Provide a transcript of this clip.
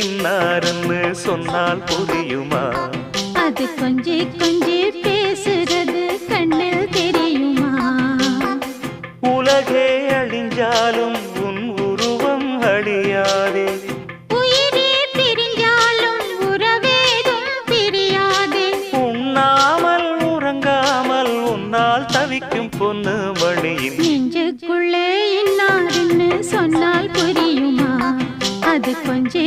இன்னாருன்னு சொன்னால் புரியுமா? அது கொஞ்சி கொஞ்சி பேசுறது கண்ணில் தெரியுமா? உலகே அழிஞ்சாலும் உன் உருவம் அழியாதே. உயிரே பிரிஞ்சாலும் உறவேதும் பிரியாதே. உண்ணாமல் உறங்காமல் உன்னால் தவிக்கும் பொண்ணு மணியின் நெஞ்சுக்குள்ளே இன்னாருன்னு சொன்னால் புரியுமா? அது கொஞ்சி